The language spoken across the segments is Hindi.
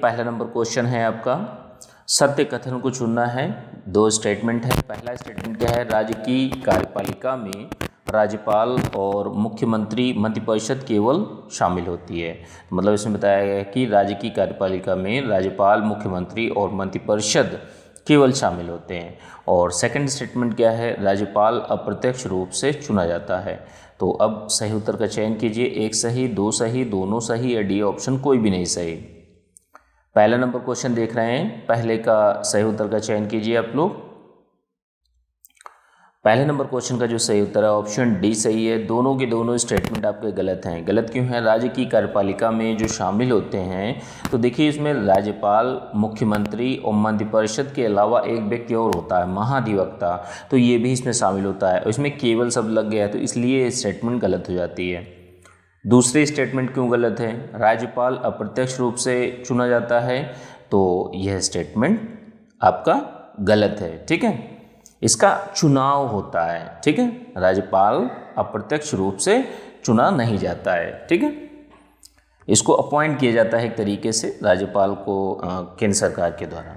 पहला नंबर क्वेश्चन है आपका, सत्य कथन को चुनना है। दो स्टेटमेंट है। पहला स्टेटमेंट क्या है, राज्य की कार्यपालिका में राज्यपाल और मुख्यमंत्री मंत्रिपरिषद केवल शामिल होती है। मतलब इसमें बताया गया है कि राज्य की कार्यपालिका में राज्यपाल, मुख्यमंत्री और मंत्रिपरिषद केवल शामिल होते हैं। और सेकंड स्टेटमेंट क्या है, राज्यपाल अप्रत्यक्ष रूप से चुना जाता है। तो अब सही उत्तर का चयन कीजिए, एक सही, दो सही, दोनों सही या डी ऑप्शन कोई भी नहीं सही। पहला नंबर क्वेश्चन देख रहे हैं, पहले का सही उत्तर का चयन कीजिए आप लोग। पहले नंबर क्वेश्चन का जो सही उत्तर है ऑप्शन डी सही है। दोनों के दोनों स्टेटमेंट आपके गलत हैं। गलत क्यों है, राज्य की कार्यपालिका में जो शामिल होते हैं, तो देखिए इसमें राज्यपाल, मुख्यमंत्री और मंत्रिपरिषद के अलावा एक व्यक्ति और होता है, महाधिवक्ता, तो ये भी इसमें शामिल होता है। इसमें केवल शब्द लग गया है, तो इसलिए स्टेटमेंट गलत हो जाती है। दूसरी स्टेटमेंट क्यों गलत है, राज्यपाल अप्रत्यक्ष रूप से चुना जाता है, तो यह स्टेटमेंट आपका गलत है। ठीक है, इसका चुनाव होता है। ठीक है, राज्यपाल अप्रत्यक्ष रूप से चुना नहीं जाता है। ठीक है, इसको अपॉइंट किया जाता है एक तरीके से राज्यपाल को केंद्र सरकार के द्वारा।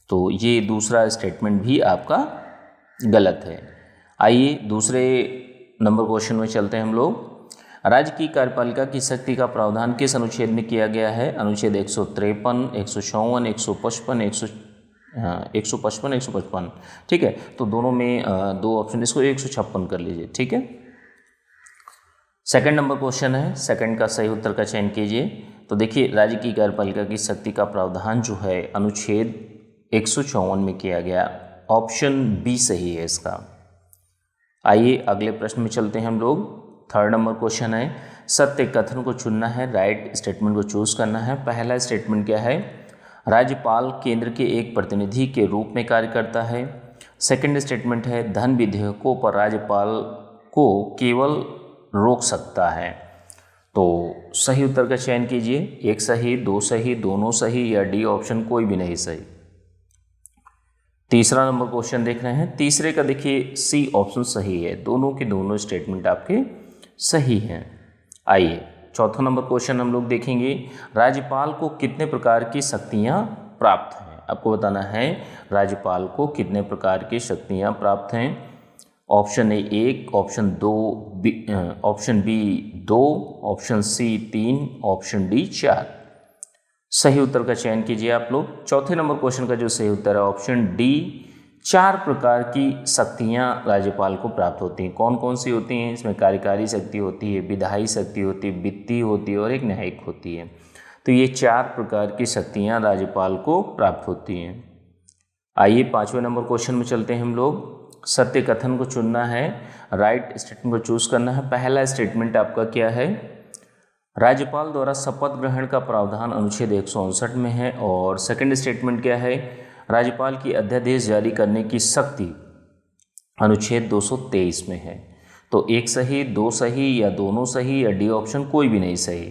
तो ये दूसरा स्टेटमेंट भी आपका गलत है। आइए दूसरे नंबर क्वेश्चन में चलते हैं हम लोग। राज्य की कार्यपालिका की शक्ति का प्रावधान किस अनुच्छेद में किया गया है, अनुच्छेद 153, 154, 155, 155। ठीक है, तो दोनों में दो ऑप्शन, इसको 156 कर लीजिए। ठीक है, सेकंड नंबर क्वेश्चन है, सेकंड का सही उत्तर का चयन कीजिए। तो देखिए राज्य की कार्यपालिका की शक्ति का प्रावधान जो है अनुच्छेद 154 में किया गया, ऑप्शन बी सही है इसका। आइए अगले प्रश्न में चलते हैं हम लोग। थर्ड नंबर क्वेश्चन है, सत्य कथन को चुनना है, राइट स्टेटमेंट को चूज करना है। पहला स्टेटमेंट क्या है, राज्यपाल केंद्र के एक प्रतिनिधि के रूप में कार्य करता है। सेकंड स्टेटमेंट है, धन विधेयकों पर राज्यपाल को केवल रोक सकता है। तो सही उत्तर का चयन कीजिए, एक सही, दो सही, दोनों सही या डी ऑप्शन कोई भी नहीं सही। तीसरा नंबर क्वेश्चन देख रहे हैं, तीसरे का देखिए सी ऑप्शन सही है। दोनों के दोनों स्टेटमेंट आपके सही हैं। आइए चौथा नंबर क्वेश्चन हम लोग देखेंगे, राज्यपाल को कितने प्रकार की शक्तियां प्राप्त हैं। आपको बताना है राज्यपाल को कितने प्रकार की शक्तियां प्राप्त हैं। Option A 1, option B 2, option C 3, option D 4। सही उत्तर का चयन कीजिए आप लोग। चौथे नंबर क्वेश्चन का जो सही उत्तर है ऑप्शन डी, 4 प्रकार की शक्तियां राज्यपाल को प्राप्त होती हैं। कौन कौन सी होती हैं, इसमें कार्यकारी शक्ति होती है, विधायी शक्ति होती है, वित्तीय होती है और एक न्यायिक होती है। तो ये 4 प्रकार की शक्तियां राज्यपाल को प्राप्त होती हैं। आइए पांचवें नंबर क्वेश्चन में चलते हैं हम लोग। सत्य कथन को चुनना है, राइट स्टेटमेंट को चूज करना है। पहला स्टेटमेंट आपका क्या है, राज्यपाल द्वारा शपथ ग्रहण का प्रावधान अनुच्छेद 159 में है। और सेकंड स्टेटमेंट क्या है, राज्यपाल की अध्यादेश जारी करने की शक्ति अनुच्छेद 223 में है। तो एक सही, दो सही या दोनों सही या डी ऑप्शन कोई भी नहीं सही।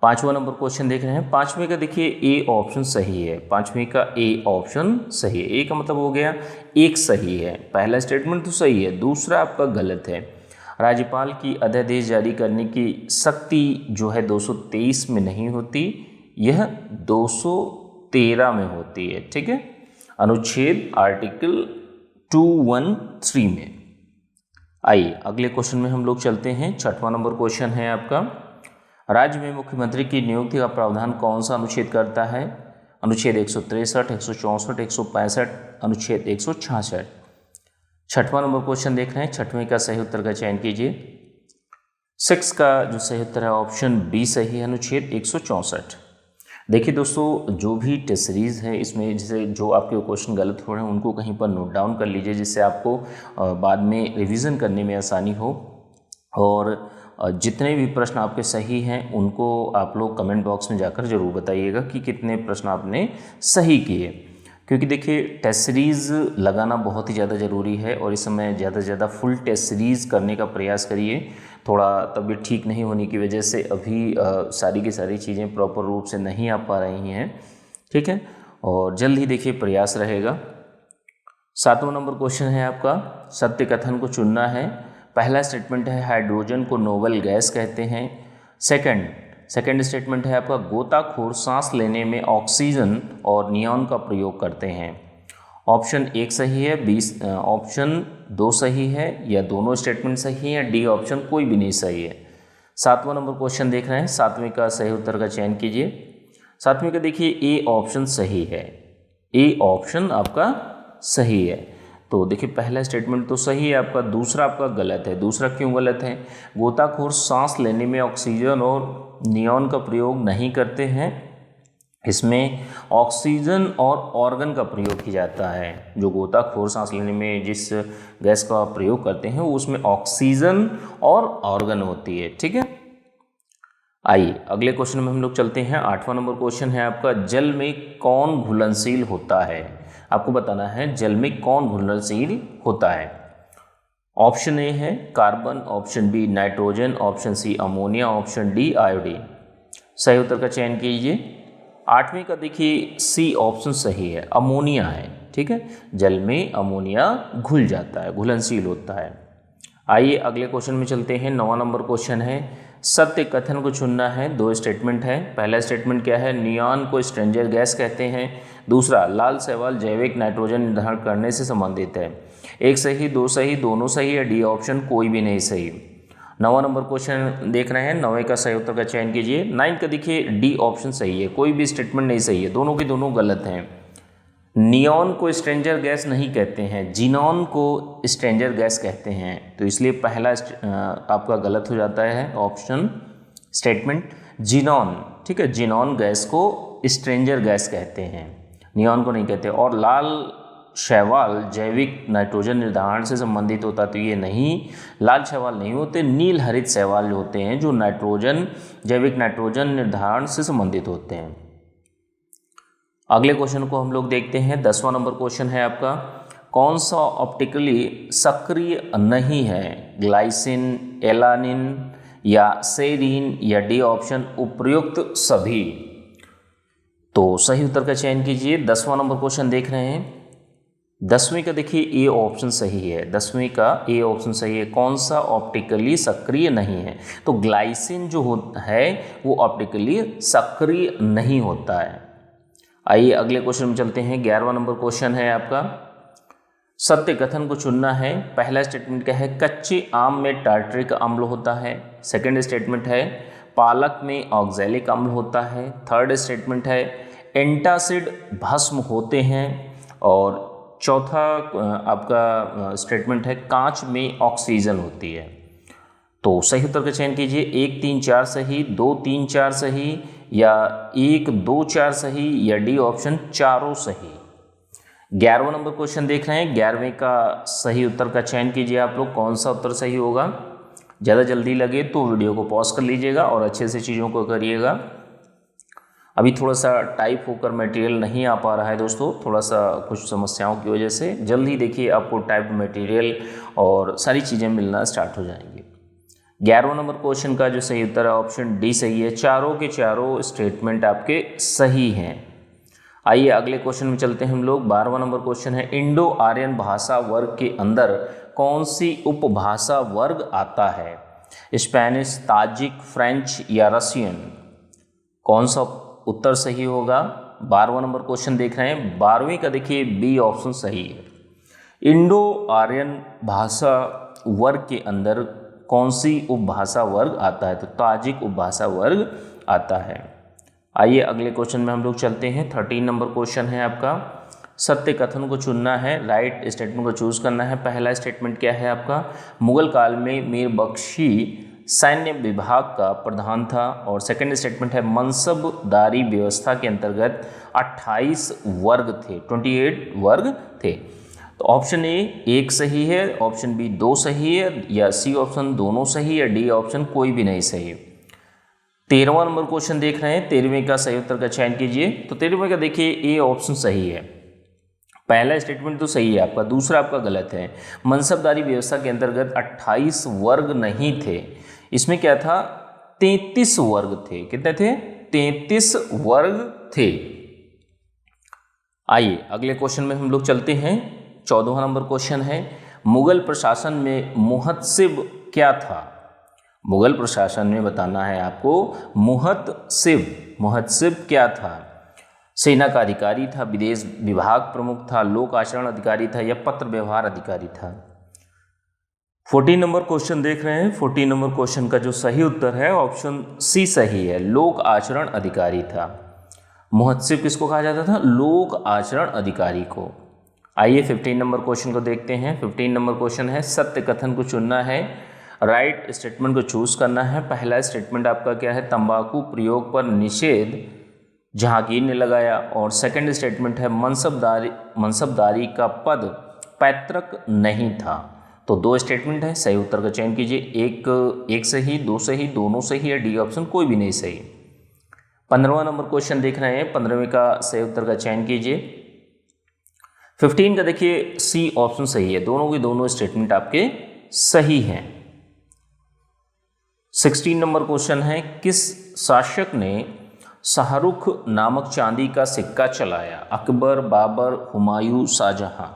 पांचवा नंबर क्वेश्चन देख रहे हैं, पांचवें का देखिए ए ऑप्शन सही है। पांचवें का ए ऑप्शन सही है। ए का मतलब हो गया एक सही है। पहला स्टेटमेंट तो सही है, दूसरा आपका गलत है। राज्यपाल की अध्यादेश जारी करने की शक्ति जो है 223 में नहीं होती, यह 213 में होती है। ठीक है, अनुच्छेद आर्टिकल 213 में। आइए अगले क्वेश्चन में हम लोग चलते हैं। छठवां नंबर क्वेश्चन है आपका, राज्य में मुख्यमंत्री की नियुक्ति का प्रावधान कौन सा अनुच्छेद करता है। अनुच्छेद 163, 164, 165, अनुच्छेद 166। छठवां नंबर क्वेश्चन देख रहे हैं, छठवें का सही उत्तर का चयन कीजिए। 6 का जो सही उत्तर है ऑप्शन बी सही है, अनुच्छेद 164। देखिए दोस्तों, जो भी टेस्ट सीरीज़ है इसमें जैसे जो आपके क्वेश्चन गलत हो रहे हैं उनको कहीं पर नोट डाउन कर लीजिए, जिससे आपको बाद में रिवीजन करने में आसानी हो। और जितने भी प्रश्न आपके सही हैं उनको आप लोग कमेंट बॉक्स में जाकर ज़रूर बताइएगा कि कितने प्रश्न आपने सही किए, क्योंकि देखिए टेस्ट सीरीज़ लगाना बहुत ही ज़्यादा ज़रूरी है। और इस समय ज़्यादा से ज़्यादा फुल टेस्ट सीरीज़ करने का प्रयास करिए। थोड़ा तबीयत ठीक नहीं होने की वजह से अभी सारी की सारी चीज़ें प्रॉपर रूप से नहीं आ पा रही हैं। ठीक है, और जल्द ही देखिए प्रयास रहेगा। 7वां नंबर क्वेश्चन है आपका, सत्य कथन को चुनना है। पहला स्टेटमेंट है, हाइड्रोजन को नोबल गैस कहते हैं। सेकंड, सेकंड स्टेटमेंट है आपका गोताखोर सांस लेने में ऑक्सीजन और नियॉन का प्रयोग करते हैं। ऑप्शन 1 सही है, ऑप्शन 2 सही है, या दोनों स्टेटमेंट सही है, डी ऑप्शन कोई भी नहीं सही है। 7वां नंबर क्वेश्चन देख रहे हैं, 7वें का सही उत्तर का चयन कीजिए। 7वें का देखिए ए ऑप्शन सही है, ए ऑप्शन आपका सही है। तो देखिए पहला स्टेटमेंट तो सही है आपका, दूसरा आपका गलत है। दूसरा क्यों गलत है? गोताखोर सांस लेने में ऑक्सीजन और नियॉन का प्रयोग नहीं करते हैं, इसमें ऑक्सीजन और ऑर्गन का प्रयोग किया जाता है। जो गोताखोर सांस लेने में जिस गैस का प्रयोग करते हैं वो उसमें ऑक्सीजन और ऑर्गन होती है। ठीक है, आइए अगले क्वेश्चन में हम लोग चलते हैं। 8वां नंबर क्वेश्चन है आपका, जल में कौन घुलनशील होता है? आपको बताना है जल में कौन घुलनशील होता है। ऑप्शन ए है carbon, option B nitrogen, option C ammonia, option D iodine. सही उत्तर का चयन कीजिए। 8वें का देखिए सी ऑप्शन सही है, अमोनिया है। ठीक है, जल में अमोनिया घुल जाता है, घुलनशील होता है। आइए अगले क्वेश्चन में चलते हैं। 9वां नंबर क्वेश्चन है, सत्य कथन को चुनना है। 2 स्टेटमेंट है। पहला स्टेटमेंट क्या है? नियॉन को स्ट्रेंजर गैस कहते हैं। दूसरा, लाल शैवाल जैविक नाइट्रोजन निर्धारण करने से संबंधित है। 1 सही, 2 सही, दोनों सही है, डी ऑप्शन कोई भी नहीं सही। 9वां नंबर क्वेश्चन देख रहे हैं, 9वें का सही उत्तर का चयन कीजिए। 9 का देखिए डी ऑप्शन सही है, कोई भी स्टेटमेंट नहीं सही है, दोनों के दोनों गलत हैं। नियॉन को स्ट्रेंजर गैस नहीं कहते हैं, जिनॉन को स्ट्रेंजर गैस कहते हैं, तो इसलिए पहला आपका गलत हो जाता है ऑप्शन स्टेटमेंट जिनॉन। ठीक है, जिनॉन गैस को स्ट्रेंजर गैस कहते हैं, नियॉन को नहीं कहते। और लाल शैवाल जैविक नाइट्रोजन निर्धारण से संबंधित होता, तो ये नहीं, लाल शैवाल नहीं होते, नील हरित शैवाल होते हैं जो नाइट्रोजन जैविक नाइट्रोजन निर्धारण से संबंधित होते हैं। अगले क्वेश्चन को हम लोग देखते हैं। 10वां नंबर क्वेश्चन है आपका, कौन सा ऑप्टिकली सक्रिय नहीं है? ग्लाइसिन, एलानिन या सेरीन, या डी ऑप्शन उपर्युक्त सभी। तो सही उत्तर का चयन कीजिए। 10वां नंबर क्वेश्चन देख रहे हैं। 10वीं का देखिए ए ऑप्शन सही है, 10वीं का ए ऑप्शन सही है। कौन सा ऑप्टिकली सक्रिय नहीं है? तो ग्लाइसिन जो है वो ऑप्टिकली सक्रिय नहीं होता है। आइए अगले क्वेश्चन में चलते हैं। 11वां नंबर क्वेश्चन है आपका, सत्य कथन को चुनना है। पहला स्टेटमेंट क्या है? कच्चे आम में टार्टरिक अम्ल होता है। सेकंड स्टेटमेंट है पालक में ऑक्सैलिक अम्ल होता है। थर्ड स्टेटमेंट है एंटासिड भस्म होते हैं। और चौथा आपका स्टेटमेंट है कांच में ऑक्सीजन होती है। तो सही उत्तर का चयन कीजिए। 1, 3, 4 सही, 2, 3, 4 सही, या 1, 2, 4 सही, या डी ऑप्शन चारों सही। 11वां नंबर क्वेश्चन देख रहे हैं। 11वें का सही उत्तर का चयन कीजिए आप लोग, कौन सा उत्तर सही होगा। ज़्यादा जल्दी लगे तो वीडियो को पॉज कर लीजिएगा और अच्छे से चीज़ों को करिएगा। अभी थोड़ा सा टाइप होकर मटेरियल नहीं आ पा रहा है दोस्तों, थोड़ा सा कुछ समस्याओं की वजह से। जल्दी देखिए आपको टाइप मटेरियल और सारी चीज़ें मिलना स्टार्ट हो जाएंगी। 11वां नंबर क्वेश्चन का जो सही उत्तर है ऑप्शन डी सही है। चारों के चारों स्टेटमेंट आपके सही हैं। आइए अगले क्वेश्चन में चलते हैं हम लोग। 12वां नंबर क्वेश्चन है, इंडो आर्यन भाषा वर्ग के अंदर कौन सी उपभाषा वर्ग आता है? स्पेनिश, ताजिक, फ्रेंच या रशियन? कौन सा उत्तर सही होगा? 12वां नंबर क्वेश्चन देख रहे हैं। 12वीं का देखिए बी ऑप्शन सही है। इंडो आर्यन भाषा वर्ग के अंदर कौन सी उपभाषा वर्ग आता है? तो ताजिक उपभाषा वर्ग आता है। आइए अगले क्वेश्चन में हम लोग चलते हैं। 13 नंबर क्वेश्चन है आपका, सत्य कथन को चुनना है, राइट स्टेटमेंट को चूज करना है। पहला स्टेटमेंट क्या है आपका? मुगल काल में मीर बख्शी सैन्य विभाग का प्रधान था। और सेकंड स्टेटमेंट है मनसबदारी व्यवस्था के अंतर्गत 28 वर्ग थे, 28 वर्ग थे। तो ऑप्शन ए 1 सही है, ऑप्शन बी 2 सही है, या सी ऑप्शन दोनों सही, या डी ऑप्शन कोई भी नहीं सही। 13वां नंबर क्वेश्चन देख रहे हैं। 13वें का सही उत्तर का चयन कीजिए। तो 13वें का देखिए ए ऑप्शन सही है। पहला स्टेटमेंट तो सही है आपका, दूसरा आपका गलत है। मनसबदारी व्यवस्था के अंतर्गत 28 वर्ग नहीं थे, इसमें क्या था? 33 वर्ग थे। कितने थे? 33 वर्ग थे। आइए अगले क्वेश्चन में हम लोग चलते हैं। 14वां नंबर क्वेश्चन है, मुगल प्रशासन में मुहत्सिब क्या था? मुगल प्रशासन में बताना है आपको। मुहत्सिब क्या था? सेना का अधिकारी था, विदेश विभाग प्रमुख था, लोक आचरण अधिकारी था या पत्र व्यवहार अधिकारी था? 14 नंबर क्वेश्चन देख रहे हैं। 14 नंबर क्वेश्चन का जो सही उत्तर है ऑप्शन सी सही है, लोक आचरण अधिकारी था। मुहत्सिब किसको कहा जाता था? लोक आचरण अधिकारी को। आइए 15 नंबर क्वेश्चन को देखते हैं। 15 नंबर क्वेश्चन है, सत्य कथन को चुनना है, राइट स्टेटमेंट को चूज करना है। पहला स्टेटमेंट आपका क्या है? तंबाकू प्रयोग पर निषेध जहांगीर ने लगाया। और सेकंड स्टेटमेंट है, मनसबदारी का पद पैतृक नहीं था। तो दो स्टेटमेंट है, सही उत्तर का चयन कीजिए। एक सही, दो सही, दोनों सही, या डी ऑप्शन कोई भी नहीं सही। 15वां नंबर क्वेश्चन देख रहे हैं, 15वें का सही उत्तर का चयन कीजिए। 15 का देखिए सी ऑप्शन सही है, दोनों के दोनों स्टेटमेंट आपके सही हैं। 16 नंबर क्वेश्चन है, किस शासक ने शाहरुख नामक चांदी का सिक्का चलाया? अकबर, बाबर, हुमायूं, शाहजहां?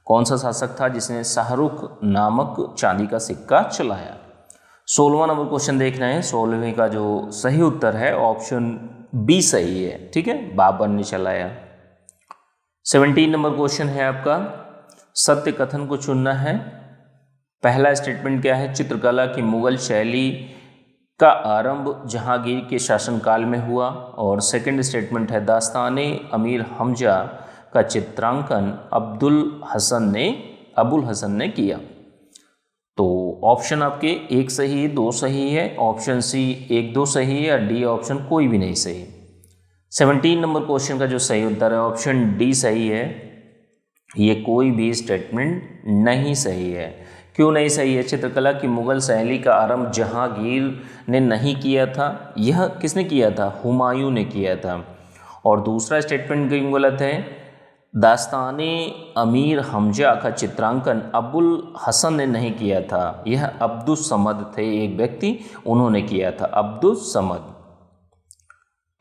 कौन सा शासक था जिसने शाहरुख नामक चांदी का सिक्का चलाया? 16वां नंबर क्वेश्चन देख रहे हैं। 16वें का जो सही उत्तर है ऑप्शन बी सही है, ठीक है, बाबर ने चलाया। 17 नंबर क्वेश्चन है आपका, सत्य कथन को चुनना है। पहला स्टेटमेंट क्या है? चित्रकला की मुगल शैली का आरंभ जहांगीर के शासनकाल में हुआ। और सेकंड स्टेटमेंट है, दास्ताने अमीर हमजा का चित्रांकन अबुल हसन ने किया। तो ऑप्शन आपके एक सही है, दो सही है, ऑप्शन सी 1 2 सही है, या डी ऑप्शन कोई भी नहीं सही। 17 नंबर क्वेश्चन का जो सही उत्तर है ऑप्शन डी सही है, ये कोई भी स्टेटमेंट नहीं सही है। क्यों नहीं सही है? चित्रकला की मुगल शैली का आरंभ जहांगीर ने नहीं किया था, यह किसने किया था? हुमायूं ने किया था। और दूसरा स्टेटमेंट क्यों गलत है? दास्ताने अमीर हमजा का चित्रांकन अबुल हसन ने नहीं किया था, यह अब्दुस समद थे एक व्यक्ति, उन्होंने किया था, अब्दुस समद।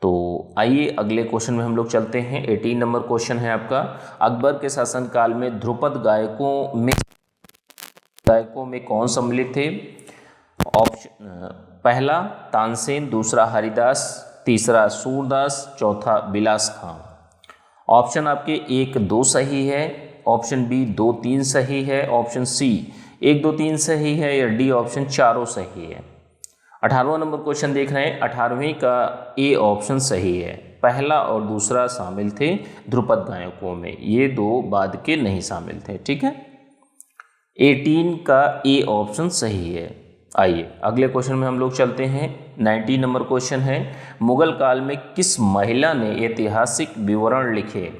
तो आइए अगले क्वेश्चन में हम लोग चलते हैं। 18 नंबर क्वेश्चन है आपका, अकबर के शासनकाल में ध्रुपद गायकों में कौन सम्मिलित थे? ऑप्शन पहला तानसेन, दूसरा हरिदास, तीसरा सूरदास, चौथा बिलास खां। ऑप्शन आपके 1 2 सही है, ऑप्शन बी 2 3 सही है, ऑप्शन सी 1 2 3 सही है, या डी ऑप्शन चारों सही है। 18वां नंबर क्वेश्चन देख रहे हैं। 18वें का ए ऑप्शन सही है, पहला और दूसरा शामिल थे ध्रुपद गायकों में, ये दो बाद के नहीं शामिल थे, ठीक है। 18 का ए ऑप्शन सही है। आइए अगले क्वेश्चन में हम लोग चलते हैं। 19 नंबर क्वेश्चन है, मुगल काल में किस महिला ने ऐतिहासिक विवरण लिखे?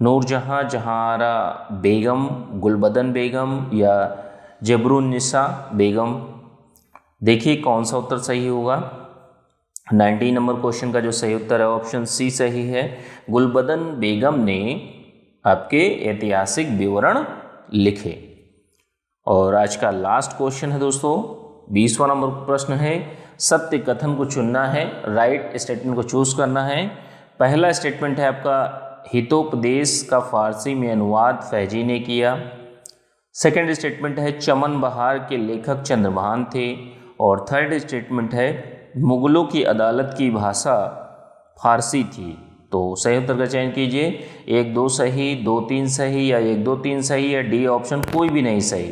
नूरजहां, जहांरा बेगम, गुलबदन बेगम, या जबरुन्निसा बेगम? देखिए कौन सा उत्तर सही होगा। 19 नंबर क्वेश्चन का जो सही उत्तर है ऑप्शन सी सही है, गुलबदन बेगम ने आपके ऐतिहासिक विवरण लिखे। और आज का लास्ट क्वेश्चन है दोस्तों, 20वां नंबर प्रश्न है, सत्य कथन को चुनना है, राइट स्टेटमेंट को चूज करना है। पहला स्टेटमेंट है आपका, हितोपदेश का फारसी में अनुवाद फैजी ने किया। सेकंड स्टेटमेंट है, चमन बहार के लेखक चंद्रभान थे। और थर्ड स्टेटमेंट है, मुगलों की अदालत की भाषा फारसी थी। तो सही उत्तर का चयन कीजिए, 1 2 सही, 2 3 सही, या 1 2 3 सही, या डी ऑप्शन कोई भी नहीं सही।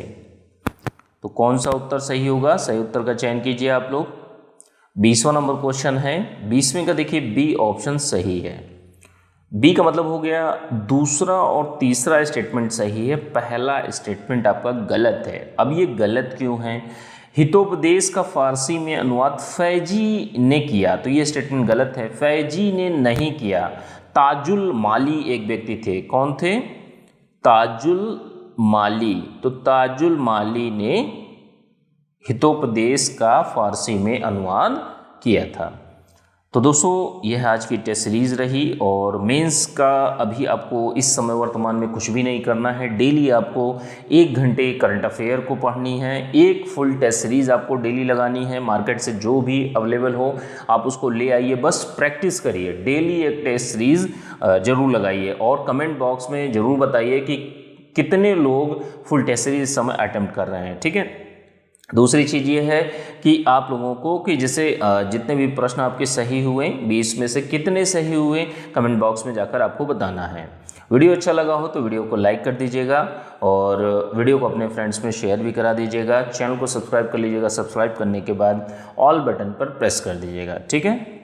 तो कौन सा उत्तर सही होगा? सही उत्तर का चयन कीजिए आप लोग। 20वां नंबर क्वेश्चन है, 20वें का देखिए बी ऑप्शन सही है। बी का मतलब हो गया दूसरा और तीसरा स्टेटमेंट सही है, पहला स्टेटमेंट आपका गलत है। अब ये गलत क्यों है? हितोपदेश का फारसी में अनुवाद फैजी ने किया, तो ये स्टेटमेंट गलत है, फैजी ने नहीं किया। ताजुल माली एक व्यक्ति थे, कौन थे? ताजुल माली। तो ताजुल माली ने हितोपदेश का फारसी में अनुवाद किया था। तो दोस्तों यह आज की टेस्ट सीरीज़ रही, और मेंस का अभी आपको इस समय वर्तमान में कुछ भी नहीं करना है। डेली आपको 1 घंटे करंट अफेयर को पढ़नी है, एक फुल टेस्ट सीरीज़ आपको डेली लगानी है। मार्केट से जो भी अवेलेबल हो आप उसको ले आइए, बस प्रैक्टिस करिए, डेली एक टेस्ट सीरीज़ ज़रूर लगाइए। और कमेंट बॉक्स में ज़रूर बताइए कि कितने लोग फुल टेस्ट सीरीज इस समय अटेम्प्ट कर रहे हैं, ठीक है। दूसरी चीज़ ये है कि आप लोगों को कि जैसे जितने भी प्रश्न आपके सही हुए 20 में से कितने सही हुए कमेंट बॉक्स में जाकर आपको बताना है। वीडियो अच्छा लगा हो तो वीडियो को लाइक कर दीजिएगा और वीडियो को अपने फ्रेंड्स में शेयर भी करा दीजिएगा। चैनल को सब्सक्राइब कर लीजिएगा। सब्सक्राइब करने के बाद ऑल बटन पर प्रेस कर दीजिएगा। ठीक है।